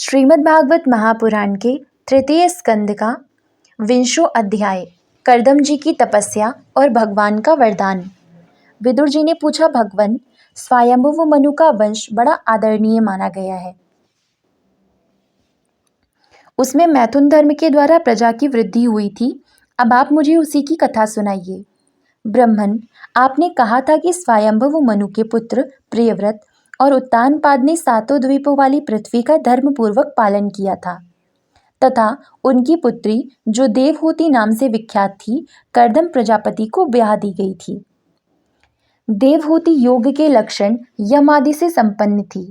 श्रीमद् भागवत महापुराण के तृतीय स्कंद का 20वां अध्याय कर्दम जी की तपस्या और भगवान का वरदान। विदुर जी ने पूछा, भगवान, स्वयंभुव मनु का वंश बड़ा आदरणीय माना गया है। उसमें मैथुन धर्म के द्वारा प्रजा की वृद्धि हुई थी। अब आप मुझे उसी की कथा सुनाइए। ब्रह्मन, आपने कहा था कि स्वयंभुव मनु के पुत्र प्रियव्रत और उत्तानपाद ने सातों द्वीपों वाली पृथ्वी का धर्मपूर्वक पालन किया था तथा उनकी पुत्री, जो देवहूति नाम से विख्यात थी, कर्दम प्रजापति को ब्याह दी गई थी। देवहूति योग के लक्षण यम आदि से संपन्न थी।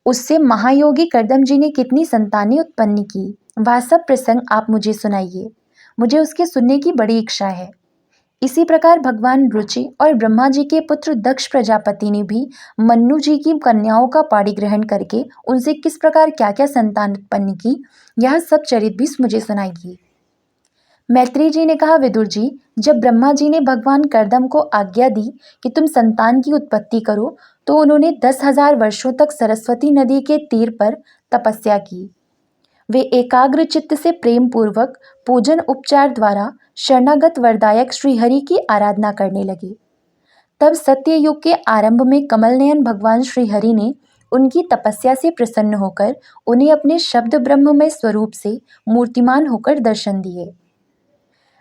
उससे महायोगी कर्दम जी ने कितनी संतानें उत्पन्न की, वह सब प्रसंग आप मुझे सुनाइए। मुझे उसके सुनने की बड़ी इच्छा है। इसी प्रकार भगवान रुचि और ब्रह्मा जी के पुत्र दक्ष प्रजापति ने भी मन्नु जी की कन्याओं का पाणी ग्रहण करके उनसे किस प्रकार क्या क्या संतान उत्पन्न की, यह सब चरित भी मुझे सुनाइए। मैत्री जी ने कहा, विदुर जी, जब ब्रह्मा जी ने भगवान कर्दम को आज्ञा दी कि तुम संतान की उत्पत्ति करो, तो उन्होंने 10,000 वर्षों तक सरस्वती नदी के तीर पर तपस्या की। वे एकाग्र चित्त से प्रेम पूर्वक पूजन उपचार द्वारा शरणागत वरदायक श्रीहरि की आराधना करने लगे। तब सत्ययुग के आरंभ में कमल नयन भगवान श्रीहरि ने उनकी तपस्या से प्रसन्न होकर उन्हें अपने शब्द ब्रह्ममय स्वरूप से मूर्तिमान होकर दर्शन दिए।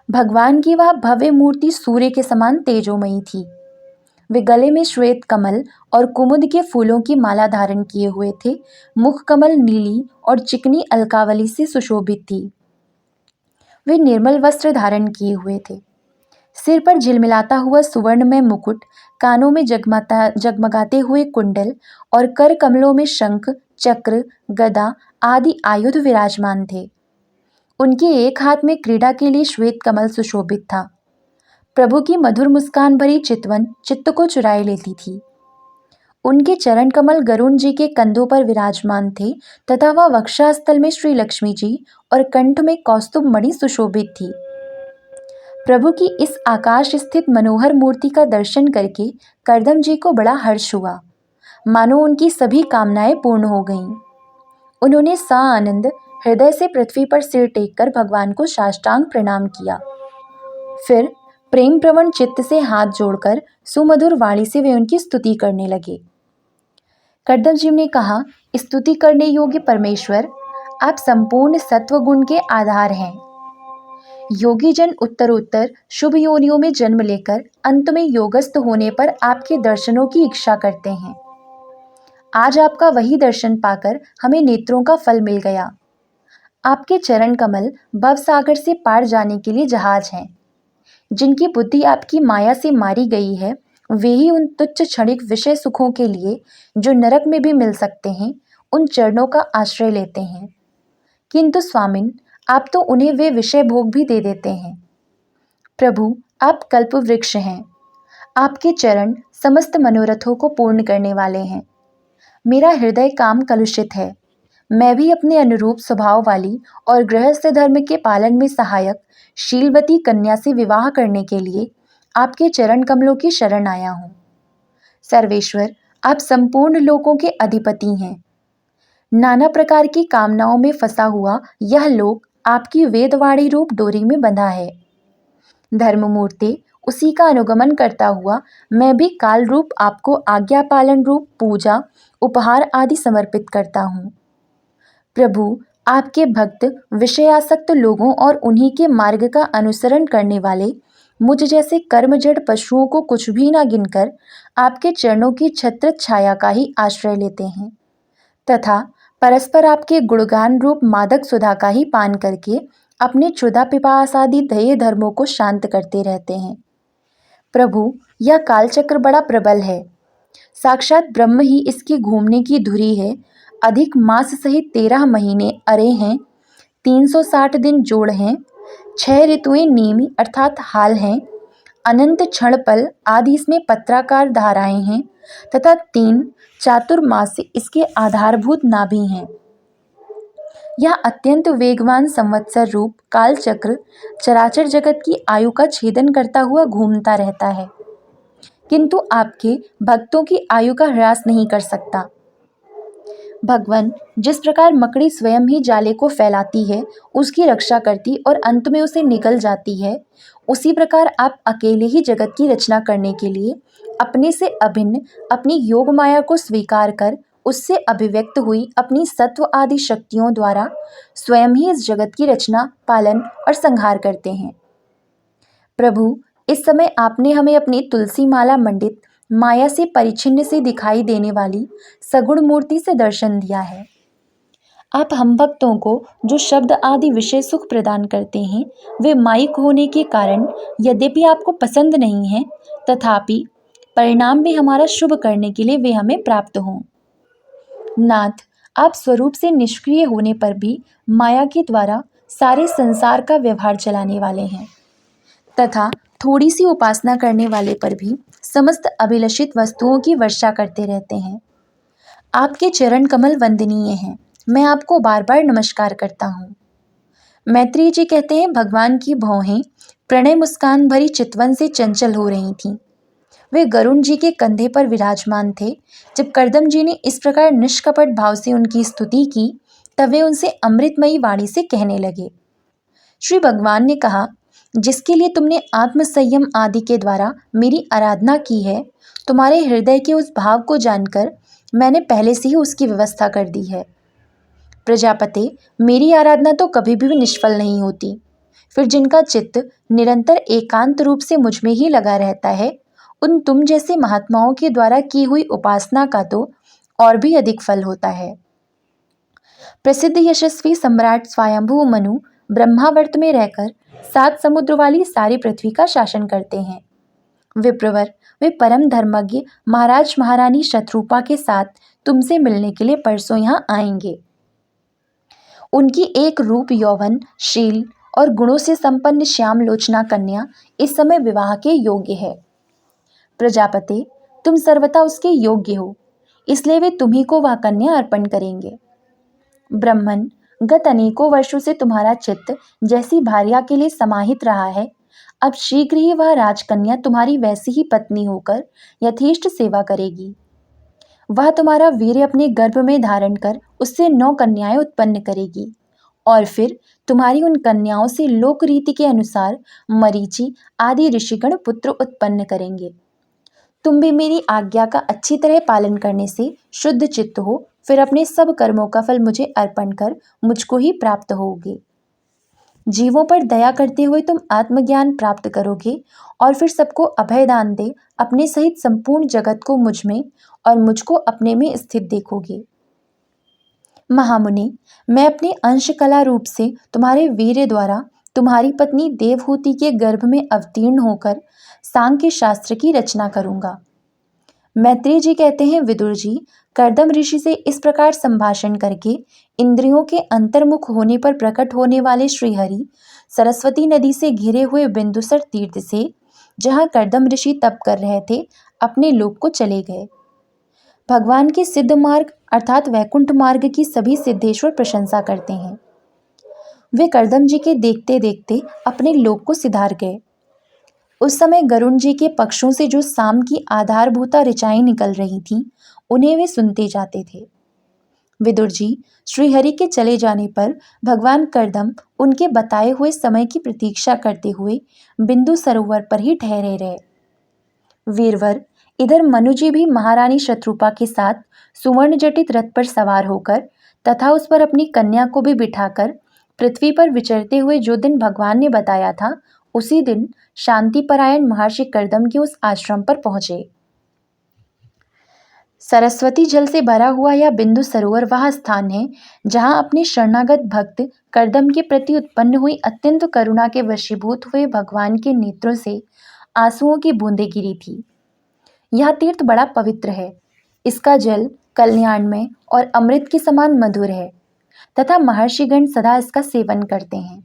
भगवान की वह भव्य मूर्ति सूर्य के समान तेजोमयी थी। वे गले में श्वेत कमल और कुमुद के फूलों की माला धारण किए हुए थे। मुख कमल नीली और चिकनी अलकावली से सुशोभित थी। वे निर्मल वस्त्र धारण किए हुए थे। सिर पर झिलमिलाता हुआ सुवर्ण में मुकुट, कानों में जगमगाते हुए कुंडल और कर कमलों में शंख, चक्र, गदा आदि आयुध विराजमान थे। उनके एक हाथ में क्रीड़ा के लिए श्वेत कमल सुशोभित था। प्रभु की मधुर मुस्कान भरी चितवन चित्त को चुराए लेती थी। उनके चरण कमल गरुण जी के कंधों पर विराजमान थे तथा वह वक्षस्थल में श्री लक्ष्मी जी और कंठ में कौस्तुभ मणि सुशोभित थी। प्रभु की इस आकाश स्थित मनोहर मूर्ति का दर्शन करके कर्दम जी को बड़ा हर्ष हुआ, मानो उनकी सभी कामनाएं पूर्ण हो गईं। उन्होंने सानंद हृदय से पृथ्वी पर सिर टेककर भगवान को साष्टांग प्रणाम किया। फिर प्रेम प्रवण चित्त से हाथ जोड़कर सुमधुर वाणी से वे उनकी स्तुति करने लगे। कर्दम जी ने कहा, स्तुति करने योग्य परमेश्वर, आप संपूर्ण सत्व गुण के आधार हैं। योगी जन उत्तरोत्तर शुभ योनियों में जन्म लेकर अंत में योगस्थ होने पर आपके दर्शनों की इच्छा करते हैं। आज आपका वही दर्शन पाकर हमें नेत्रों का फल मिल गया। आपके चरण कमल भवसागर से पार जाने के लिए जहाज हैं। जिनकी बुद्धि आपकी माया से मारी गई है, वे ही उन तुच्छ क्षणिक विषय सुखों के लिए, जो नरक में भी मिल सकते हैं, उन चरणों का आश्रय लेते हैं। किंतु स्वामिन, आप तो उन्हें वे विषय भोग भी दे देते हैं। प्रभु, आप कल्प वृक्ष हैं। आपके चरण समस्त मनोरथों को पूर्ण करने वाले हैं। मेरा हृदय काम कलुषित है। मैं भी अपने अनुरूप स्वभाव वाली और गृहस्थ धर्म के पालन में सहायक शीलवती कन्या से विवाह करने के लिए आपके चरण कमलों की शरण आया हूँ। सर्वेश्वर, आप संपूर्ण लोकों के अधिपति हैं। नाना प्रकार की कामनाओं में फंसा हुआ यह लोक आपकी वेदवाणी रूप डोरी में बंधा है। धर्ममूर्ति, उसी का अनुगमन करता हुआ मैं भी काल रूप आपको आज्ञा पालन रूप पूजा, उपहार आदि समर्पित करता हूँ। प्रभु, आपके भक्त विषयासक्त लोगों और उन्हीं के मार्ग का अनुसरण करने वाले मुझ जैसे कर्मजड़ पशुओं को कुछ भी ना गिनकर आपके चरणों की छत्र छाया का ही आश्रय लेते हैं तथा परस्पर आपके गुणगान रूप मादक सुधा का ही पान करके अपने क्षुधा पिपास आदि ध्येय धर्मों को शांत करते रहते हैं। प्रभु, यह कालचक्र बड़ा प्रबल है। साक्षात ब्रह्म ही इसकी घूमने की धुरी है। अधिक मास सहित 13 महीने अरे हैं, 360 दिन जोड़ हैं, 6 ऋतुएं नेमी अर्थात हाल हैं, अनंत क्षण पल आदि इसमें पत्राकार धाराएं हैं तथा 3 चातुर्मास इसके आधारभूत नाभि हैं। यह अत्यंत वेगवान संवत्सर रूप कालचक्र चराचर जगत की आयु का छेदन करता हुआ घूमता रहता है, किंतु आपके भक्तों की आयु का ह्रास नहीं कर सकता। भगवान जिस प्रकार मकड़ी स्वयं ही जाले को फैलाती है, उसकी रक्षा करती और अंत में उसे निगल जाती है, उसी प्रकार आप अकेले ही जगत की रचना करने के लिए अपने से अभिन्न अपनी योग माया को स्वीकार कर उससे अभिव्यक्त हुई अपनी सत्व आदि शक्तियों द्वारा स्वयं ही इस जगत की रचना, पालन और संहार करते हैं। प्रभु, इस समय आपने हमें अपनी तुलसी माला मंडित माया से परिच्छिन्न से दिखाई देने वाली सगुण मूर्ति से दर्शन दिया है। आप हम भक्तों को जो शब्द आदि विषय सुख प्रदान करते हैं, वे माइक होने के कारण यद्यपि आपको पसंद नहीं है, तथापि परिणाम में हमारा शुभ करने के लिए वे हमें प्राप्त हों। नाथ, आप स्वरूप से निष्क्रिय होने पर भी माया के द्वारा सारे संसार का व्यवहार चलाने वाले हैं, तथा थोड़ी सी उपासना करने वाले पर भी समस्त अभिलषित वस्तुओं की वर्षा करते रहते हैं। आपके चरण कमल वंदनीय हैं, मैं आपको बार बार नमस्कार करता हूँ। मैत्रेय जी कहते हैं, भगवान की भौहें प्रणय मुस्कान भरी चितवन से चंचल हो रही थीं। वे गरुण जी के कंधे पर विराजमान थे। जब कर्दम जी ने इस प्रकार निष्कपट भाव से उनकी स्तुति की, तब वे उनसे अमृतमयी वाणी से कहने लगे। श्री भगवान ने कहा, जिसके लिए तुमने आत्मसंयम आदि के द्वारा मेरी आराधना की है, तुम्हारे हृदय के उस भाव को जानकर मैंने पहले से ही उसकी व्यवस्था कर दी है। प्रजापते, मेरी आराधना तो कभी भी निष्फल नहीं होती, फिर जिनका चित्त निरंतर एकांत रूप से मुझ में ही लगा रहता है, उन तुम जैसे महात्माओं के द्वारा की हुई उपासना का तो और भी अधिक फल होता है। प्रसिद्ध यशस्वी सम्राट स्वयंभू मनु ब्रह्मावर्त में रहकर 7 समुद्र वाली सारी पृथ्वी का शासन करते हैं। विप्रवर, वे परम धर्मज्ञ महाराज महारानी शत्रुपा के साथ तुमसे मिलने के लिए परसों यहाँ आएंगे। उनकी एक रूप, यौवन, शील और गुणों से संपन्न श्याम लोचना कन्या इस समय विवाह के योग्य है। प्रजापते, तुम सर्वथा उसके योग्य हो, इसलिए वे तुम्ही को वह कन्या अर्पण करेंगे। ब्रह्मन, गत अनेकों वर्षों से तुम्हारा चित्त जैसी भार्या के लिए समाहित रहा है, अब शीघ्र ही वह राजकन्या तुम्हारी वैसी ही पत्नी होकर यथेष्ट सेवा करेगी। वह तुम्हारा वीर्य अपने गर्भ में धारण कर उससे 9 कन्याएं उत्पन्न करेगी, और फिर तुम्हारी उन कन्याओं से लोक रीति के अनुसार मरीचि आदि ऋषिगण पुत्र उत्पन्न करेंगे। तुम भी मेरी आज्ञा का अच्छी तरह पालन करने से शुद्ध चित्त हो, फिर अपने सब कर्मों का फल मुझे अर्पण कर मुझको ही प्राप्त होगे। जीवों पर दया करते हुए तुम आत्मज्ञान प्राप्त करोगे और फिर सबको अभय दान दे अपने सहित संपूर्ण जगत को मुझ में और मुझको अपने में स्थित देखोगे। महामुनि, मैं अपने अंश कला रूप से तुम्हारे वीर्य द्वारा तुम्हारी पत्नी देवहूति के गर्भ में अवतीर्ण होकर सांख्य शास्त्र की रचना करूंगा। मैत्रेय जी कहते हैं, विदुर जी, कर्दम ऋषि से इस प्रकार संभाषण करके इंद्रियों के अंतर्मुख होने पर प्रकट होने वाले श्रीहरि सरस्वती नदी से घिरे हुए बिंदुसर तीर्थ से, जहाँ कर्दम ऋषि तप कर रहे थे, अपने लोक को चले गए। भगवान के सिद्ध मार्ग अर्थात वैकुंठ मार्ग की सभी सिद्धेश्वर प्रशंसा करते हैं। वे कर्दम जी के देखते देखते अपने लोक को सिधार गए। उस समय गरुण जी के पक्षों से जो साम की आधारभूता ऋचाएं निकल रही थीं, उन्हें वे सुनते जाते थे। विदुर जी, श्रीहरि के चले जाने पर भगवान कर्दम उनके बताए हुए समय की प्रतीक्षा करते हुए बिंदु सरोवर पर ही ठहरे रहे। वीरवर, इधर मनु जी भी महारानी शत्रुपा के साथ सुवर्ण जटित रथ पर सवार होकर तथा उस पर अपनी कन्या को भी बिठाकर पृथ्वी पर विचरते हुए जो दिन भगवान ने बताया था, उसी दिन शांतिपरायण महर्षि कर्दम के उस आश्रम पर पहुंचे। सरस्वती जल से भरा हुआ यह बिंदु सरोवर वह स्थान है जहां अपने शरणागत भक्त कर्दम के प्रति उत्पन्न हुई अत्यंत करुणा के वशीभूत हुए भगवान के नेत्रों से आंसुओं की बूंदें गिरी थी। यह तीर्थ बड़ा पवित्र है। इसका जल कल्याणमय और अमृत के समान मधुर है तथा महर्षिगण सदा इसका सेवन करते हैं।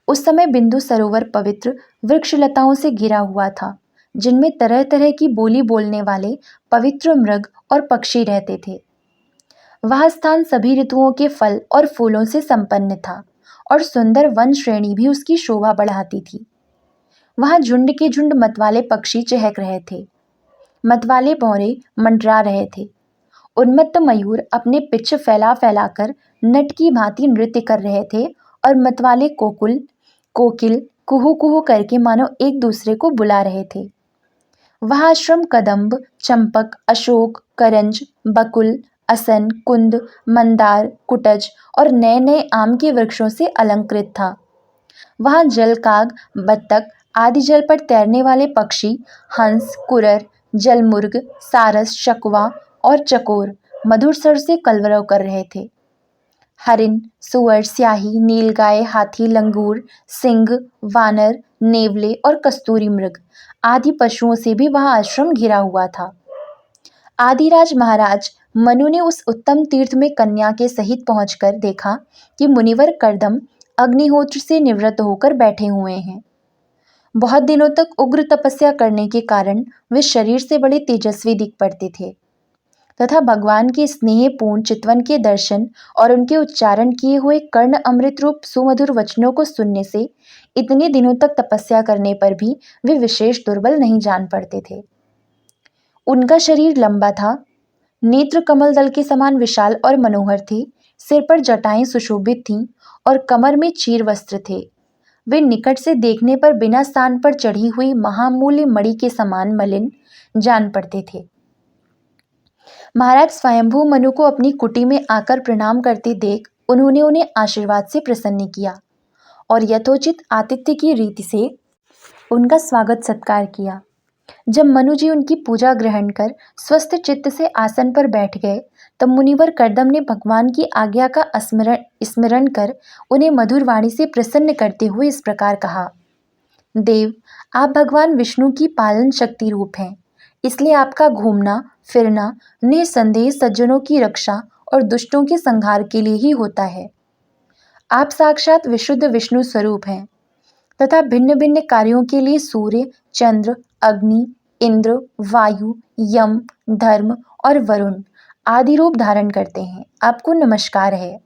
उस समय बिंदु सरोवर पवित्र वृक्षलताओं से घिरा हुआ था, जिनमें तरह तरह की बोली बोलने वाले पवित्र मृग और पक्षी रहते थे। वह स्थान सभी ऋतुओं के फल और फूलों से संपन्न था और सुंदर वन श्रेणी भी उसकी शोभा बढ़ाती थी। वहां झुंड के झुंड मतवाले पक्षी चहक रहे थे। मतवाले भौरे मंडरा रहे थे। उन्मत्त मयूर अपने पिच्छ फैला फैलाकर नट की भांति नृत्य कर रहे थे और मतवाले कोकिल कुहू कुहू करके मानो एक दूसरे को बुला रहे थे। वह आश्रम कदम्ब, चंपक, अशोक, करंज, बकुल, असन, कुंद, मंदार, कुटज और नए नए आम के वृक्षों से अलंकृत था। वहां जलकाग, बत्तख आदि जल पर तैरने वाले पक्षी, हंस, कुरर, जलमुर्ग, सारस, शकुआ और चकोर मधुर स्वर से कलरव कर रहे थे। हरिन, सुअर, स्याही, नीलगाय, हाथी, लंगूर, सिंह, वानर, नेवले और कस्तूरी मृग आदि पशुओं से भी वह आश्रम घिरा हुआ था। आदिराज महाराज मनु ने उस उत्तम तीर्थ में कन्या के सहित पहुंचकर देखा कि मुनिवर कर्दम अग्निहोत्र से निवृत्त होकर बैठे हुए हैं। बहुत दिनों तक उग्र तपस्या करने के कारण वे शरीर से बड़े तेजस्वी दिख पड़ते थे तथा भगवान के स्नेहपूर्ण चितवन के दर्शन और उनके उच्चारण किए हुए कर्ण अमृत रूप सुमधुर वचनों को सुनने से इतने दिनों तक तपस्या करने पर भी वे विशेष दुर्बल नहीं जान पड़ते थे। उनका शरीर लंबा था, नेत्र कमल दल के समान विशाल और मनोहर थे, सिर पर जटाएं सुशोभित थीं और कमर में चीर वस्त्र थे। वे निकट से देखने पर बिना स्थान पर चढ़ी हुई महामूल्य मणि के समान मलिन जान पड़ते थे। महाराज स्वयंभू मनु को अपनी कुटी में आकर प्रणाम करते देख उन्होंने उन्हें आशीर्वाद से प्रसन्न किया और यथोचित आतिथ्य की रीति से उनका स्वागत सत्कार किया। जब मनु जी उनकी पूजा ग्रहण कर स्वस्थ चित्त से आसन पर बैठ गए तब मुनिवर कर्दम ने भगवान की आज्ञा का स्मरण कर उन्हें मधुर वाणी से प्रसन्न करते हुए इस प्रकार कहा। देव, आप भगवान विष्णु की पालन शक्ति रूप हैं, इसलिए आपका घूमना फिरना निसंदेह सज्जनों की रक्षा और दुष्टों के संहार के लिए ही होता है। आप साक्षात विशुद्ध विष्णु स्वरूप हैं तथा भिन्न भिन्न कार्यों के लिए सूर्य, चंद्र, अग्नि, इंद्र, वायु, यम, धर्म और वरुण आदि रूप धारण करते हैं। आपको नमस्कार है।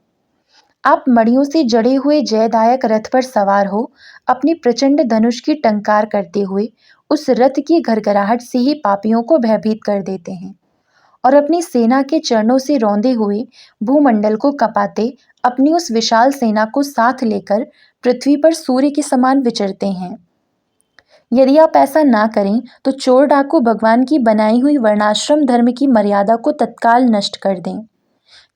आप मणियों से जड़े हुए जयदायक रथ पर सवार हो अपनी प्रचंड धनुष की टंकार करते हुए उस रथ की घरघराहट से ही पापियों को भयभीत कर देते हैं और अपनी सेना के चरणों से रौंदे हुए भूमंडल को कपाते अपनी उस विशाल सेना को साथ लेकर पृथ्वी पर सूर्य के समान विचरते हैं। यदि आप ऐसा ना करें तो चोर डाकू भगवान की बनाई हुई वर्णाश्रम धर्म की मर्यादा को तत्काल नष्ट कर दें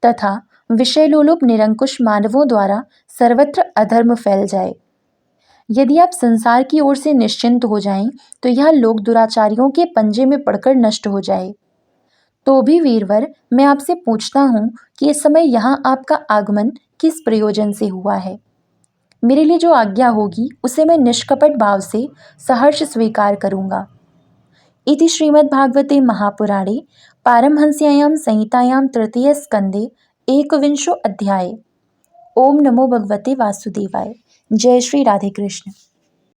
तथा विषय लोलुप निरंकुश मानवों द्वारा सर्वत्र अधर्म फैल जाए। यदि आप संसार की ओर से निश्चिंत हो जाएं तो यह लोक दुराचारियों के पंजे में पड़कर नष्ट हो जाए। तो भी वीरवर, मैं आपसे पूछता हूँ कि इस समय यहाँ आपका आगमन किस प्रयोजन से हुआ है? मेरे लिए जो आज्ञा होगी उसे मैं निष्कपट भाव से सहर्ष स्वीकार करूँगा। इति श्रीमद्भागवते महापुराणे पारमहंस्यायां संहितायां तृतीय स्कंदे एकविंशो अध्याय। ओम नमो भगवते वासुदेवाय। जय श्री राधे कृष्ण।